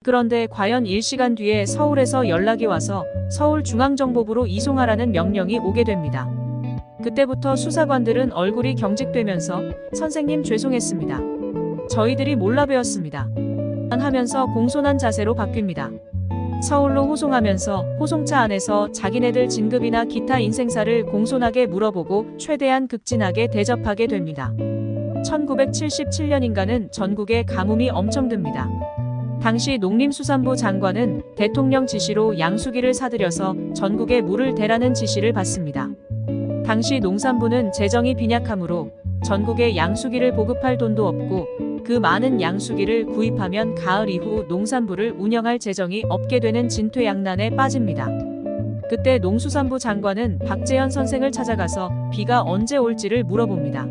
그런데 과연 1시간 뒤에 서울에서 연락이 와서 서울중앙정보부로 이송하라는 명령이 오게 됩니다. 그때부터 수사관들은 얼굴이 경직되면서 선생님 죄송했습니다. 저희들이 몰라 배웠습니다. 하면서 공손한 자세로 바뀝니다. 서울로 호송하면서 호송차 안에서 자기네들 진급이나 기타 인생사를 공손하게 물어보고 최대한 극진하게 대접하게 됩니다. 1977년인가는 전국에 가뭄이 엄청 듭니다. 당시 농림수산부 장관은 대통령 지시로 양수기를 사들여서 전국에 물을 대라는 지시를 받습니다. 당시 농산부는 재정이 빈약하므로 전국에 양수기를 보급할 돈도 없고 그 많은 양수기를 구입하면 가을 이후 농산부를 운영할 재정이 없게 되는 진퇴양난에 빠집니다. 그때 농수산부 장관은 박재현 선생을 찾아가서 비가 언제 올지를 물어봅니다.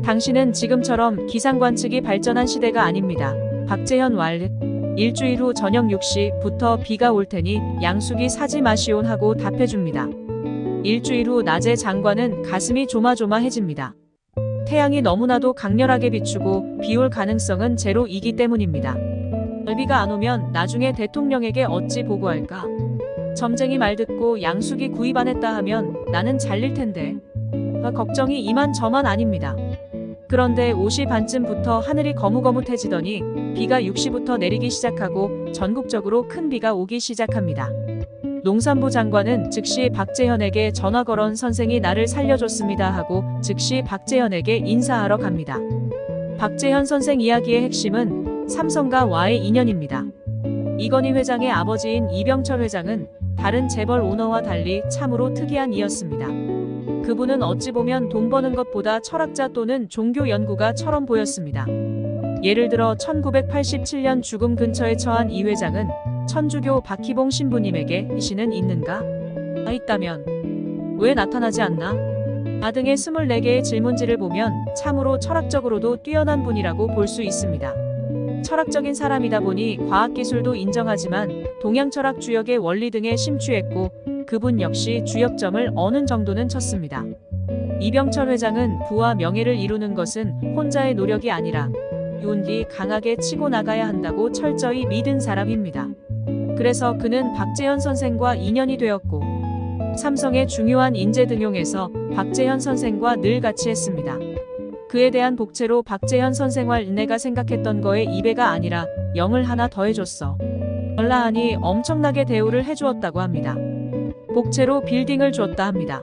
당시는 지금처럼 기상관측이 발전한 시대가 아닙니다. 박재현 왈 일주일 후 저녁 6시부터 비가 올 테니 양수기 사지 마시온 하고 답해줍니다. 일주일 후 낮에 장관은 가슴이 조마조마해집니다. 태양이 너무나도 강렬하게 비추고 비 올 가능성은 제로이기 때문입니다. 비가 안 오면 나중에 대통령에게 어찌 보고할까? 점쟁이 말 듣고 양수기 구입 안 했다 하면 나는 잘릴 텐데. 걱정이 이만저만 아닙니다. 그런데 5시 반쯤부터 하늘이 거무거뭇해지더니 비가 6시부터 내리기 시작하고 전국적으로 큰 비가 오기 시작합니다. 농산부 장관은 즉시 박재현에게 전화 걸은 선생이 나를 살려줬습니다 하고 즉시 박재현에게 인사하러 갑니다. 박재현 선생 이야기의 핵심은 삼성과 와의 인연입니다. 이건희 회장의 아버지인 이병철 회장은 다른 재벌 오너와 달리 참으로 특이한 이였습니다. 그분은 어찌 보면 돈 버는 것보다 철학자 또는 종교 연구가처럼 보였습니다. 예를 들어 1987년 죽음 근처에 처한 이 회장은 천주교 박희봉 신부님에게 이신은 있는가? 있다면 왜 나타나지 않나? 등의 24개의 질문지를 보면 참으로 철학적으로도 뛰어난 분이라고 볼 수 있습니다. 철학적인 사람이다 보니 과학기술도 인정하지만 동양철학 주역의 원리 등에 심취했고 그분 역시 주역점을 어느 정도는 쳤습니다. 이병철 회장은 부와 명예를 이루는 것은 혼자의 노력이 아니라 윤리 강하게 치고 나가야 한다고 철저히 믿은 사람입니다. 그래서 그는 박재현 선생과 인연이 되었고 삼성의 중요한 인재 등용에서 박재현 선생과 늘 같이 했습니다. 그에 대한 복채로 박재현 선생활 내가 생각했던 거에 2배가 아니라 0을 하나 더해줬어. 얼라하니 엄청나게 대우를 해주었다고 합니다. 복채로 빌딩을 줬다 합니다.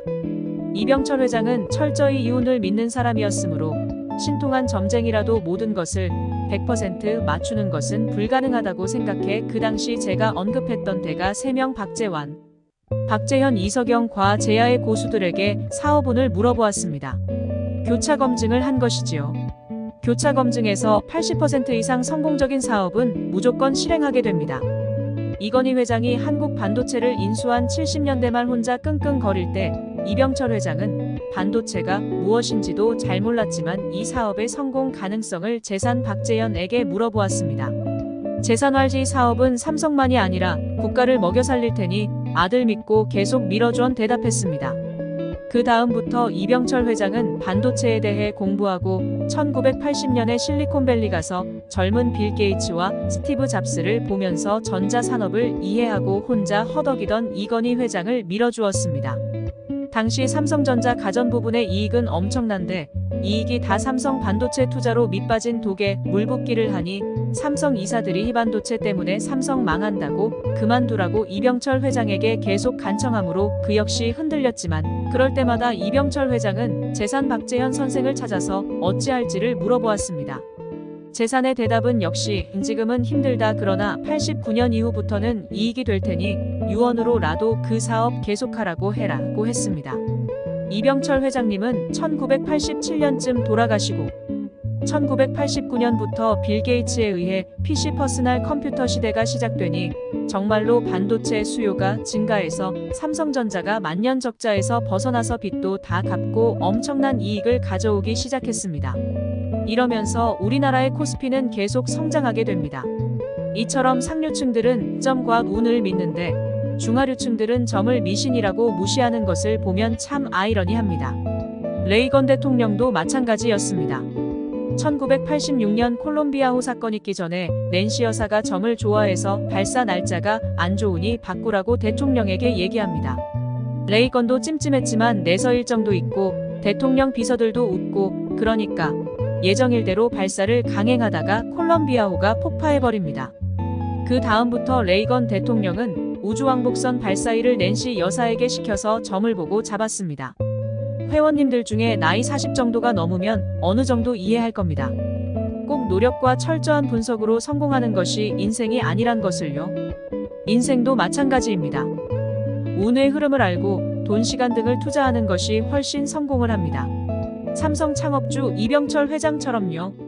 이병철 회장은 철저히 이윤을 믿는 사람이었으므로 신통한 점쟁이라도 모든 것을 100% 맞추는 것은 불가능하다고 생각해 그 당시 제가 언급했던 대가 3명 박재환, 박재현, 이석영, 과제야의 고수들에게 사업운을 물어보았습니다. 교차 검증을 한 것이지요. 교차 검증에서 80% 이상 성공적인 사업은 무조건 실행하게 됩니다. 이건희 회장이 한국 반도체를 인수한 70년대 말 혼자 끙끙거릴 때 이병철 회장은 반도체가 무엇인지도 잘 몰랐지만 이 사업의 성공 가능성을 재산 박재현에게 물어보았습니다. 재산활지 사업은 삼성만이 아니라 국가를 먹여 살릴 테니 아들 믿고 계속 밀어주언 대답했습니다. 그 다음부터 이병철 회장은 반도체에 대해 공부하고 1980년에 실리콘밸리 가서 젊은 빌 게이츠와 스티브 잡스를 보면서 전자산업을 이해하고 혼자 허덕이던 이건희 회장을 밀어주었습니다. 당시 삼성전자 가전 부분의 이익은 엄청난데 이익이 다 삼성 반도체 투자로 밑빠진 독에 물붓기를 하니 삼성 이사들이 이 반도체 때문에 삼성 망한다고 그만두라고 이병철 회장에게 계속 간청하므로 그 역시 흔들렸지만 그럴 때마다 이병철 회장은 재산 박재현 선생을 찾아서 어찌할지를 물어보았습니다. 재산의 대답은 역시 지금은 힘들다 그러나 89년 이후부터는 이익이 될 테니 유언으로라도 그 사업 계속하라고 해라고 했습니다. 이병철 회장님은 1987년쯤 돌아가시고 1989년부터 빌 게이츠에 의해 PC 퍼스널 컴퓨터 시대가 시작되니 정말로 반도체 수요가 증가해서 삼성전자가 만년 적자에서 벗어나서 빚도 다 갚고 엄청난 이익을 가져오기 시작했습니다. 이러면서 우리나라의 코스피는 계속 성장하게 됩니다. 이처럼 상류층들은 점과 운을 믿는데 중하류층들은 점을 미신이라고 무시하는 것을 보면 참 아이러니합니다. 레이건 대통령도 마찬가지였습니다. 1986년 콜롬비아호 사건 있기 전에 낸시 여사가 점을 좋아해서 발사 날짜가 안 좋으니 바꾸라고 대통령에게 얘기합니다. 레이건도 찜찜했지만 내서 일정도 있고 대통령 비서들도 웃고 그러니까 예정일대로 발사를 강행하다가 콜롬비아호가 폭파해버립니다. 그 다음부터 레이건 대통령은 우주왕복선 발사일을 낸시 여사에게 시켜서 점을 보고 잡았습니다. 회원님들 중에 나이 40 정도가 넘으면 어느 정도 이해할 겁니다. 꼭 노력과 철저한 분석으로 성공하는 것이 인생이 아니란 것을요. 인생도 마찬가지입니다. 운의 흐름을 알고 돈, 시간 등을 투자하는 것이 훨씬 성공을 합니다. 삼성 창업주 이병철 회장처럼요.